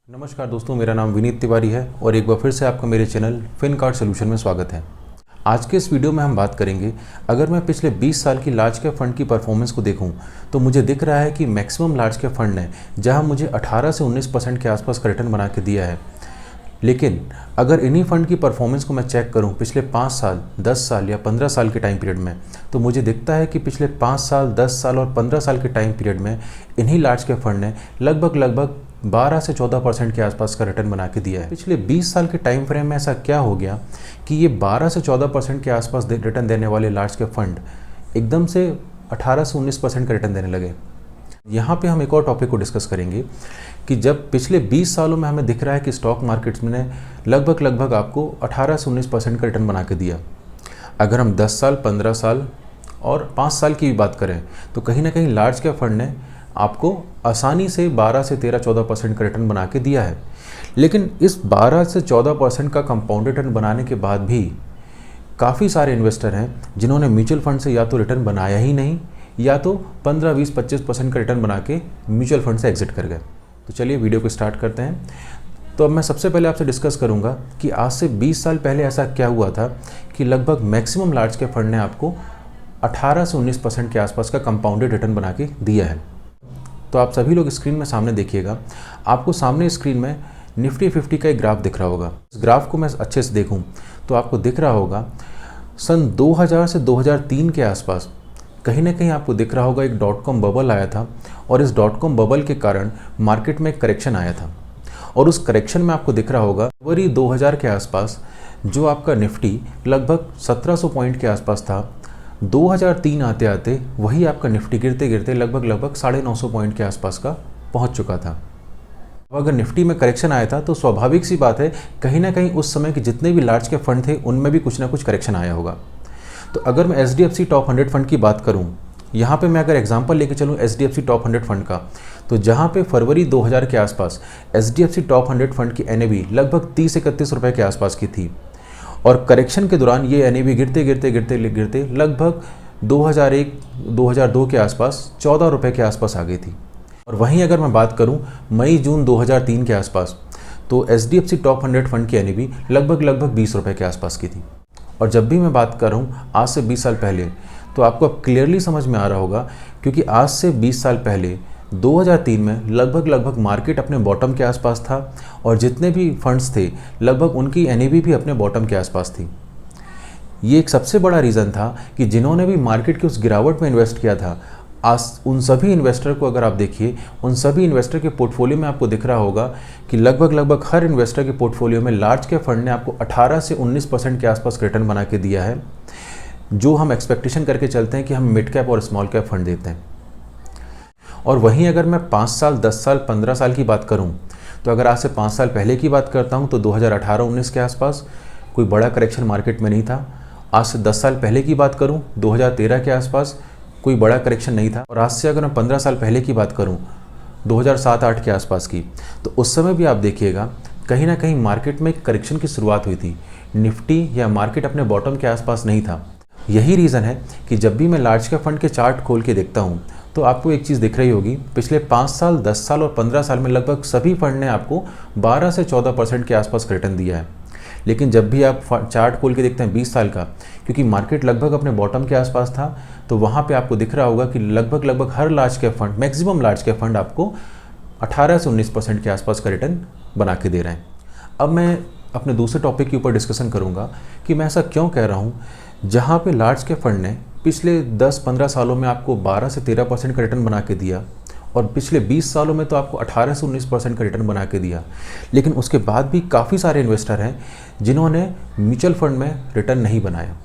नमस्कार दोस्तों, मेरा नाम विनीत तिवारी है और एक बार फिर से आपका मेरे चैनल फिनकार्ड सॉल्यूशन में स्वागत है। आज के इस वीडियो में हम बात करेंगे, अगर मैं पिछले 20 साल की लार्ज कैप फंड की परफॉर्मेंस को देखूं तो मुझे दिख रहा है कि मैक्सिमम लार्ज कैप फंड ने जहां मुझे 18 से 19% के आसपास का रिटर्न बना के दिया है, लेकिन अगर इन्हीं फंड की परफॉर्मेंस को मैं चेक करूं पिछले 5 साल, 10 साल या 15 साल के टाइम पीरियड में, तो मुझे दिखता है कि पिछले 5 साल, 10 साल और 15 साल के टाइम पीरियड में इन्हीं लार्ज कैप फंड ने लगभग 12 से 14% के आसपास का रिटर्न बना के दिया है। पिछले 20 साल के टाइम फ्रेम में ऐसा क्या हो गया कि ये 12 से 14% के आसपास रिटर्न देने वाले लार्ज कैप फंड एकदम से 18 से 19% का रिटर्न देने लगे। यहाँ पे हम एक और टॉपिक को डिस्कस करेंगे कि जब पिछले 20 सालों में हमें दिख रहा है कि स्टॉक मार्केट्स में ने लगभग आपको 18 से 19% का रिटर्न बना के दिया। अगर हम 10 साल, 15 साल और 5 साल की भी बात करें तो कहीं ना कहीं लार्ज कैप फंड ने आपको आसानी से 12 से 13-14% का रिटर्न बना के दिया है। लेकिन इस 12 से 14% का कंपाउंड रिटर्न बनाने के बाद भी काफ़ी सारे इन्वेस्टर हैं जिन्होंने म्यूचुअल फंड से या तो रिटर्न बनाया ही नहीं या तो 15, 20, 25% का रिटर्न बना के म्यूचुअल फंड से एग्जिट कर गए। तो चलिए वीडियो को स्टार्ट करते हैं। तो अब मैं सबसे पहले आपसे डिस्कस करूंगा कि आज से 20 साल पहले ऐसा क्या हुआ था कि लगभग मैक्सिमम लार्ज कैप फंड ने आपको 18 से 19% के आसपास का कंपाउंडेड रिटर्न बना के दिया है। तो आप सभी लोग स्क्रीन में सामने देखिएगा, आपको सामने स्क्रीन में निफ्टी 50 का एक ग्राफ दिख रहा होगा। इस ग्राफ को मैं अच्छे से देखूं तो आपको दिख रहा होगा सन 2000 से 2003 के आसपास कहीं ना कहीं आपको दिख रहा होगा एक .com बबल आया था और इस .com बबल के कारण मार्केट में एक करेक्शन आया था और उस करेक्शन में आपको दिख रहा होगा फरवरी 2000 के आसपास जो आपका निफ्टी लगभग 1700 पॉइंट के आसपास था, 2003 आते आते वही आपका निफ्टी गिरते गिरते लगभग 950 पॉइंट के आसपास का पहुंच चुका था। अगर निफ्टी में करेक्शन आया था तो स्वाभाविक सी बात है कहीं ना कहीं उस समय के जितने भी लार्ज कैप फंड थे उनमें भी कुछ ना कुछ करेक्शन आया होगा। तो अगर मैं HDFC टॉप 100 फंड की बात करूं, यहाँ पे मैं अगर एग्जांपल लेके चलूं HDFC टॉप 100 फंड का, तो जहाँ पे फरवरी 2000 के आसपास HDFC टॉप 100 फंड की NAV लगभग 30-31 रुपये के आसपास की थी और करेक्शन के दौरान ये NAV गिरते लगभग 2001-2002 के आसपास 14 रुपये के आसपास आ गई थी। और वहीं अगर मैं बात करूं मई-जून 2003 के आसपास, तो HDFC टॉप 100 फंड की NAV लगभग 20 रुपये के आसपास की थी। और जब भी मैं बात कर रहा हूँ आज से 20 साल पहले, तो आपको अब क्लियरली समझ में आ रहा होगा क्योंकि आज से 20 साल पहले 2003 में लगभग मार्केट अपने बॉटम के आसपास था और जितने भी फंड्स थे लगभग उनकी NAV भी अपने बॉटम के आसपास थी। ये एक सबसे बड़ा रीज़न था कि जिन्होंने भी मार्केट की उस गिरावट में इन्वेस्ट किया था, आज उन सभी इन्वेस्टर को अगर आप देखिए, उन सभी इन्वेस्टर के पोर्टफोलियो में आपको दिख रहा होगा कि लगभग हर इन्वेस्टर के पोर्टफोलियो में लार्ज कैप फंड ने आपको 18 से 19% के आसपास रिटर्न बना के दिया है, जो हम एक्सपेक्टेशन करके चलते हैं कि हम मिड कैप और स्मॉल कैप फंड देते हैं। और वहीं अगर मैं 5 साल, 10 साल, 15 साल की बात करूं, तो अगर आज से 5 साल पहले की बात करता हूं तो 2018-19 के आसपास कोई बड़ा करेक्शन मार्केट में नहीं था। आज से 10 साल पहले की बात करूं 2013 के आसपास कोई बड़ा करेक्शन नहीं था। और आज से अगर मैं 15 साल पहले की बात करूं 2007-8 के आसपास की, तो उस समय भी आप देखिएगा कहीं ना कहीं मार्केट में करेक्शन की शुरुआत हुई थी, निफ्टी या मार्केट अपने बॉटम के आसपास नहीं था। यही रीज़न है कि जब भी मैं लार्ज कैप फंड के चार्ट खोल के देखता हूँ तो आपको एक चीज़ दिख रही होगी, पिछले 5 साल, 10 साल और 15 साल में लगभग सभी फंड ने आपको 12 से 14% के आसपास रिटर्न दिया है। लेकिन जब भी आप चार्ट खोल के देखते हैं 20 साल का, क्योंकि मार्केट लगभग अपने बॉटम के आसपास था, तो वहाँ पे आपको दिख रहा होगा कि लगभग हर large cap fund, maximum large cap fund आपको 18 से 19% के आसपास का रिटर्न बना के दे रहे हैं। अब मैं अपने दूसरे टॉपिक के ऊपर डिस्कशन करूँगा कि मैं ऐसा क्यों कह रहा हूँ, जहाँ पे लार्ज कैप फंड ने पिछले 10-15 सालों में आपको 12 से 13% का रिटर्न बना के दिया और पिछले 20 सालों में तो आपको 18 से 19% का रिटर्न बना के दिया, लेकिन उसके बाद भी काफ़ी सारे इन्वेस्टर हैं जिन्होंने म्यूचुअल फंड में रिटर्न नहीं बनाया।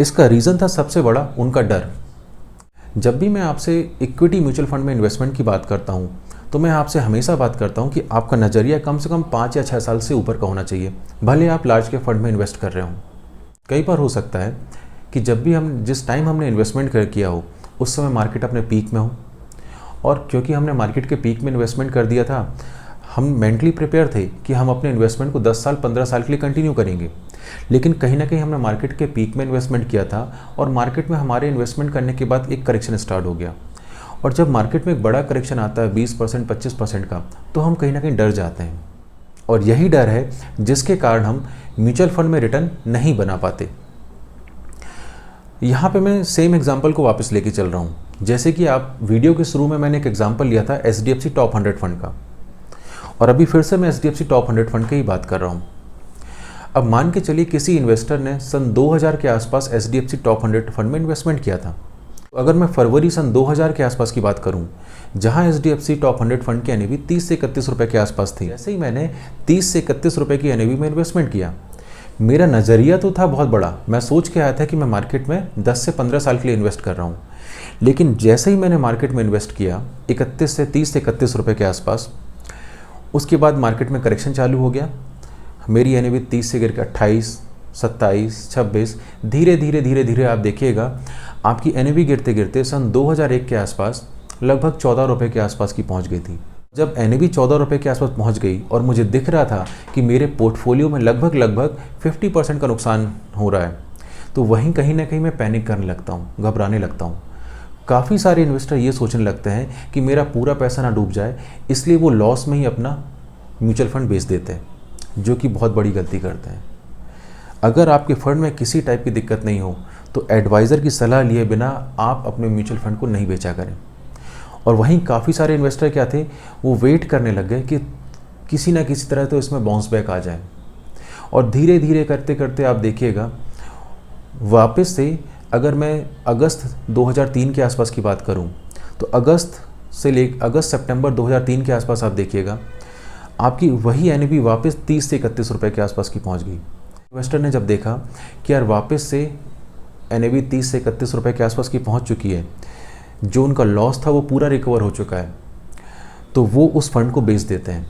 इसका रीज़न था सबसे बड़ा उनका डर। जब भी मैं आपसे इक्विटी म्यूचुअल फंड में इन्वेस्टमेंट की बात करता हूँ तो मैं आपसे हमेशा बात करता हूँ कि आपका नज़रिया कम से कम 5 या 6 साल से ऊपर का होना चाहिए, भले आप लार्ज कैप फंड में इन्वेस्ट कर रहे हो। कई बार हो सकता है कि जब भी जिस टाइम हमने इन्वेस्टमेंट किया हो उस समय मार्केट अपने पीक में हो, और क्योंकि हमने मार्केट के पीक में इन्वेस्टमेंट कर दिया था, हम मेंटली प्रिपेयर थे कि हम अपने इन्वेस्टमेंट को 10 साल 15 साल के लिए कंटिन्यू करेंगे। लेकिन कहीं ना कहीं हमने मार्केट के पीक में इन्वेस्टमेंट किया था और मार्केट में हमारे इन्वेस्टमेंट करने के बाद एक करेक्शन स्टार्ट हो गया और जब मार्केट में एक बड़ा करेक्शन आता है 20% 25% का, तो हम कहीं ना कहीं डर जाते हैं, और यही डर है जिसके कारण हम म्यूचुअल फंड में रिटर्न नहीं बना पाते। यहाँ पे मैं सेम एग्जांपल को वापस लेके चल रहा हूँ। जैसे कि आप वीडियो के शुरू में मैंने एक एग्जांपल लिया था HDFC टॉप 100 फंड का, और अभी फिर से मैं HDFC टॉप 100 फंड की ही बात कर रहा हूँ। अब मान के चलिए किसी इन्वेस्टर ने सन 2000 के आसपास HDFC टॉप 100 फंड में इन्वेस्टमेंट किया था। तो अगर मैं फरवरी सन 2000 के आसपास की बात करूं, जहां HDFC टॉप 100 फंड की एनएवी 30 से 31 रुपए के आसपास थी, जैसे ही मैंने 30 से 31 रुपए की एनएवी में इन्वेस्टमेंट किया, मेरा नज़रिया तो था बहुत बड़ा। मैं सोच के आया था कि मैं मार्केट में 10 से 15 साल के लिए इन्वेस्ट कर रहा हूँ। लेकिन जैसे ही मैंने मार्केट में इन्वेस्ट किया 30 से 31 रुपये के आसपास, उसके बाद मार्केट में करेक्शन चालू हो गया। मेरी एनएवी 30 से गिर के 28, 27, 26, धीरे धीरे आप देखिएगा आपकी एनएवी गिरते गिरते सन 2001 के आसपास लगभग 14 रुपये के आसपास की पहुंच गई थी। जब एनएवी 14 रुपये के आसपास पहुंच गई और मुझे दिख रहा था कि मेरे पोर्टफोलियो में लगभग 50% का नुकसान हो रहा है, तो वहीं कहीं ना कहीं मैं पैनिक करने लगता हूँ, घबराने लगता हूँ। काफ़ी सारे इन्वेस्टर ये सोचने लगते हैं कि मेरा पूरा पैसा ना डूब जाए, इसलिए वो लॉस में ही अपना म्यूचुअल फंड बेच देते हैं, जो कि बहुत बड़ी गलती करते हैं। अगर आपके फंड में किसी टाइप की दिक्कत नहीं हो तो एडवाइज़र की सलाह लिए बिना आप अपने म्यूचुअल फंड को नहीं बेचा करें। और वहीं काफ़ी सारे इन्वेस्टर क्या थे, वो वेट करने लग गए कि किसी ना किसी तरह तो इसमें बाउंस बैक आ जाए, और धीरे धीरे करते करते आप देखिएगा वापस से, अगर मैं अगस्त 2003 के आसपास की बात करूं, तो अगस्त सितंबर 2003 के आसपास आप देखिएगा आपकी वही एनएवी वापस 30 से 31 रुपये के आसपास की पहुंच गई। इन्वेस्टर ने जब देखा कि यार वापस से एनएवी 30 से 31 रुपये के आसपास की पहुंच चुकी है, जो उनका लॉस था वो पूरा रिकवर हो चुका है, तो वो उस फंड को बेच देते हैं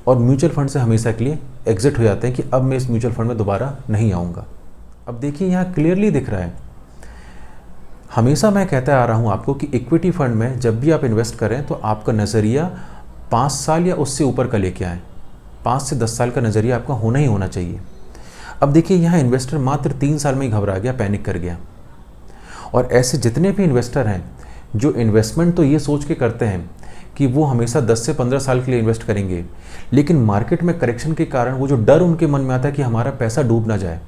और म्यूचुअल फंड से हमेशा के लिए एग्जिट हो जाते हैं कि अब मैं इस म्यूचुअल फंड में दोबारा नहीं आऊँगा। अब देखिए यहाँ क्लियरली दिख रहा है, हमेशा मैं कहता आ रहा हूँ आपको कि इक्विटी फंड में जब भी आप इन्वेस्ट करें तो आपका नज़रिया 5 साल या उससे ऊपर का लेके आएँ। 5 से 10 साल का नज़रिया आपका होना ही होना चाहिए। अब देखिए यहाँ इन्वेस्टर मात्र 3 साल में ही घबरा गया, पैनिक कर गया। और ऐसे जितने भी इन्वेस्टर हैं जो इन्वेस्टमेंट तो ये सोच के करते हैं कि वो हमेशा 10 से 15 साल के लिए इन्वेस्ट करेंगे, लेकिन मार्केट में करेक्शन के कारण वो जो डर उनके मन में आता है कि हमारा पैसा डूब ना जाए,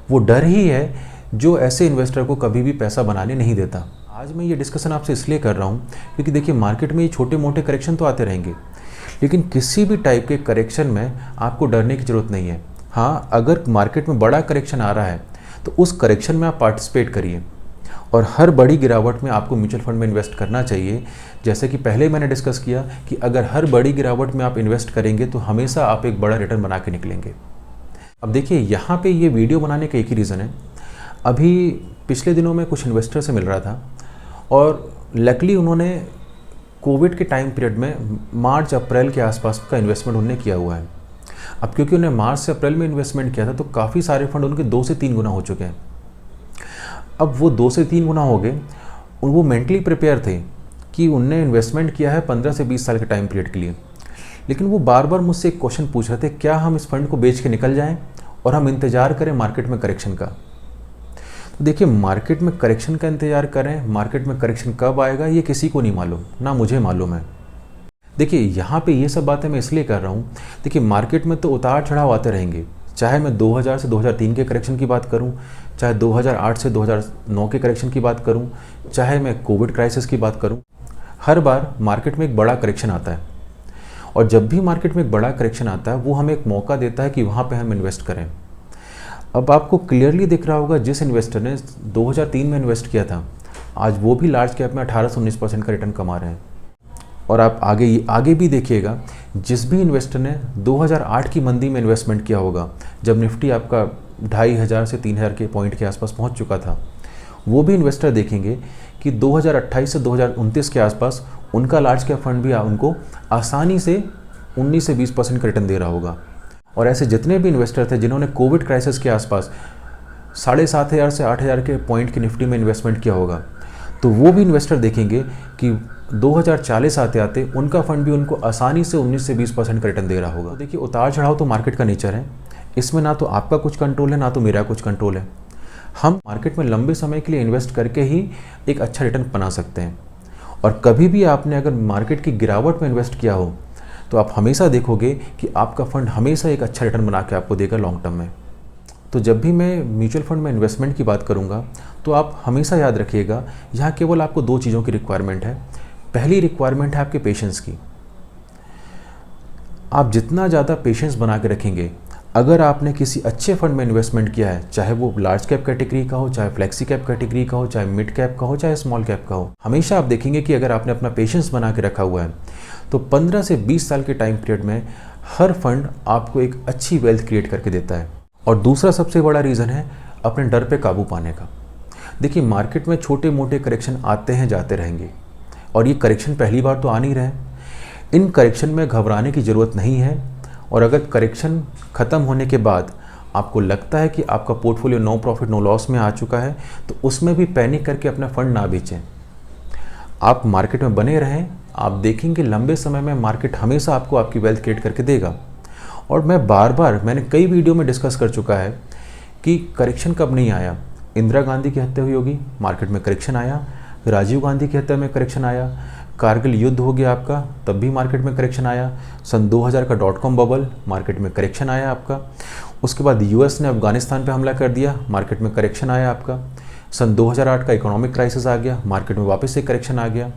वो डर ही है जो ऐसे इन्वेस्टर को कभी भी पैसा बनाने नहीं देता। आज मैं ये डिस्कशन आपसे इसलिए कर रहा हूँ क्योंकि देखिए मार्केट में ये छोटे मोटे करेक्शन तो आते रहेंगे, लेकिन किसी भी टाइप के करेक्शन में आपको डरने की ज़रूरत नहीं है। हाँ, अगर मार्केट में बड़ा करेक्शन आ रहा है तो उस करेक्शन में आप पार्टिसिपेट करिए, और हर बड़ी गिरावट में आपको म्यूचुअल फंड में इन्वेस्ट करना चाहिए। जैसे कि पहले मैंने डिस्कस किया कि अगर हर बड़ी गिरावट में आप इन्वेस्ट करेंगे तो हमेशा आप एक बड़ा रिटर्न बना के निकलेंगे। अब देखिए यहाँ पे ये वीडियो बनाने का एक ही रीज़न है, अभी पिछले दिनों में कुछ इन्वेस्टर से मिल रहा था और लकीली उन्होंने कोविड के टाइम पीरियड में मार्च अप्रैल के आसपास का इन्वेस्टमेंट उन्होंने किया हुआ है। अब क्योंकि उन्होंने मार्च से अप्रैल में इन्वेस्टमेंट किया था तो काफ़ी सारे फंड उनके 2 से 3 गुना हो चुके हैं। अब वो 2 से 3 गुना हो गए, वो मेंटली प्रिपेयर थे कि उनने इन्वेस्टमेंट किया है 15 से 20 साल के टाइम पीरियड के लिए, लेकिन वो बार बार मुझसे एक क्वेश्चन पूछ रहे थे, क्या हम इस फंड को बेच के निकल जाएं और हम इंतज़ार करें मार्केट में करेक्शन का। तो देखिए मार्केट में करेक्शन का इंतज़ार करें, मार्केट में करेक्शन कब आएगा ये किसी को नहीं मालूम, ना मुझे मालूम है। देखिए यहाँ पे ये सब बातें मैं इसलिए कर रहा हूँ, देखिए मार्केट में तो उतार चढ़ाव आते रहेंगे, चाहे मैं 2000 से 2003 के करेक्शन की बात करूं, चाहे 2008 से 2009 के करेक्शन की बात करूं, चाहे मैं कोविड क्राइसिस की बात करूं, हर बार मार्केट में एक बड़ा करेक्शन आता है। और जब भी मार्केट में एक बड़ा करेक्शन आता है वो हमें एक मौका देता है कि वहाँ पे हम इन्वेस्ट करें। अब आपको क्लियरली दिख रहा होगा जिस इन्वेस्टर ने 2003 में इन्वेस्ट किया था, आज वो भी लार्ज कैप में 18 से 19% का रिटर्न कमा रहे हैं। और आप आगे भी देखिएगा, जिस भी इन्वेस्टर ने 2008 की मंदी में इन्वेस्टमेंट किया होगा, जब निफ्टी आपका 2500 से 3000 के पॉइंट के आसपास पहुंच चुका था, वो भी इन्वेस्टर देखेंगे कि 2028 से 2029 के आसपास उनका लार्ज कैप फंड भी उनको आसानी से 19 से 20% का रिटर्न दे रहा होगा। और ऐसे जितने भी इन्वेस्टर थे जिन्होंने कोविड क्राइसिस के आसपास 7500 से 8000 के पॉइंट की निफ्टी में इन्वेस्टमेंट किया होगा, तो वो भी इन्वेस्टर देखेंगे कि 2040 आते आते उनका फंड भी उनको आसानी से 19 से 20% का रिटर्न दे रहा होगा। तो देखिए उतार चढ़ाव तो मार्केट का नेचर है, इसमें ना तो आपका कुछ कंट्रोल है ना तो मेरा कुछ कंट्रोल है। हम मार्केट में लंबे समय के लिए इन्वेस्ट करके ही एक अच्छा रिटर्न बना सकते हैं। और कभी भी आपने अगर मार्केट की गिरावट में इन्वेस्ट किया हो तो आप हमेशा देखोगे कि आपका फंड हमेशा एक अच्छा रिटर्न बना के आपको देगा लॉन्ग टर्म में। तो जब भी मैं म्यूचुअल फंड में इन्वेस्टमेंट की बात करूंगा तो आप हमेशा याद रखिएगा, यहाँ केवल आपको 2 चीज़ों की रिक्वायरमेंट है। पहली रिक्वायरमेंट है आपके पेशेंस की। आप जितना ज़्यादा पेशेंस बना के रखेंगे, अगर आपने किसी अच्छे फंड में इन्वेस्टमेंट किया है, चाहे वो लार्ज कैप कैटेगरी का हो, चाहे फ्लेक्सी कैप कैटेगरी का हो, चाहे मिड कैप का हो, चाहे स्मॉल कैप का हो, हमेशा आप देखेंगे कि अगर आपने अपना पेशेंस बना के रखा हुआ है तो 15 से 20 साल के टाइम पीरियड में हर फंड आपको एक अच्छी वेल्थ क्रिएट करके देता है। और दूसरा सबसे बड़ा रीज़न है अपने डर पे काबू पाने का। देखिए, मार्केट में छोटे मोटे करेक्शन आते हैं जाते रहेंगे, और ये करेक्शन पहली बार तो आ नहीं रहे। इन करेक्शन में घबराने की ज़रूरत नहीं है। और अगर करेक्शन ख़त्म होने के बाद आपको लगता है कि आपका portfolio no profit no loss में आ चुका है, तो उसमें भी पैनिक करके अपना फंड ना बेचें। आप मार्केट में बने रहें, आप देखेंगे लंबे समय में मार्केट हमेशा आपको आपकी वेल्थ क्रिएट करके देगा। और मैंने कई वीडियो में डिस्कस कर चुका है कि करेक्शन कब नहीं आया। इंदिरा गांधी की हत्या हुई होगी, मार्केट में करेक्शन आया। राजीव गांधी की हत्या में करेक्शन आया। कारगिल युद्ध हो गया आपका, तब भी मार्केट में करेक्शन आया। सन 2000 का .com बबल, मार्केट में करेक्शन आया आपका। उसके बाद यूएस ने अफगानिस्तान पे हमला कर दिया, मार्केट में करेक्शन आया आपका। सन 2008 का इकोनॉमिक क्राइसिस आ गया, मार्केट में वापस से करेक्शन आ गया।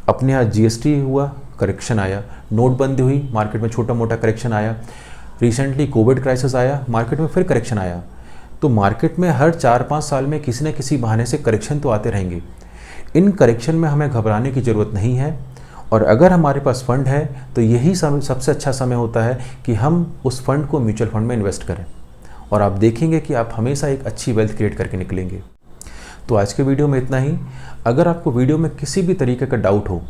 अपने यहाँ जीएसटी हुआ, करेक्शन आया। नोटबंदी हुई, मार्केट में छोटा मोटा करेक्शन आया। रिसेंटली कोविड क्राइसिस आया, मार्केट में फिर करेक्शन आया। तो मार्केट में हर 4-5 साल में किसी न किसी बहाने से करेक्शन तो आते रहेंगे। इन करेक्शन में हमें घबराने की ज़रूरत नहीं है। और अगर हमारे पास फंड है तो यही सबसे अच्छा समय होता है कि हम उस फंड को म्यूचुअल फंड में इन्वेस्ट करें, और आप देखेंगे कि आप हमेशा एक अच्छी वेल्थ क्रिएट करके निकलेंगे। तो आज के वीडियो में इतना ही। अगर आपको वीडियो में किसी भी तरीके का डाउट हो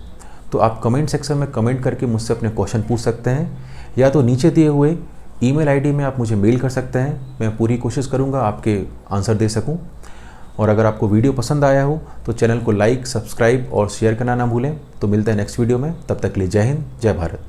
तो आप कमेंट सेक्शन में कमेंट करके मुझसे अपने क्वेश्चन पूछ सकते हैं, या तो नीचे दिए हुए ईमेल आईडी में आप मुझे मेल कर सकते हैं। मैं पूरी कोशिश करूँगा आपके आंसर दे सकूँ। और अगर आपको वीडियो पसंद आया हो तो चैनल को लाइक, सब्सक्राइब और शेयर करना ना भूलें। तो मिलते हैं नेक्स्ट वीडियो में, तब तक के लिए जय हिंद, जय भारत।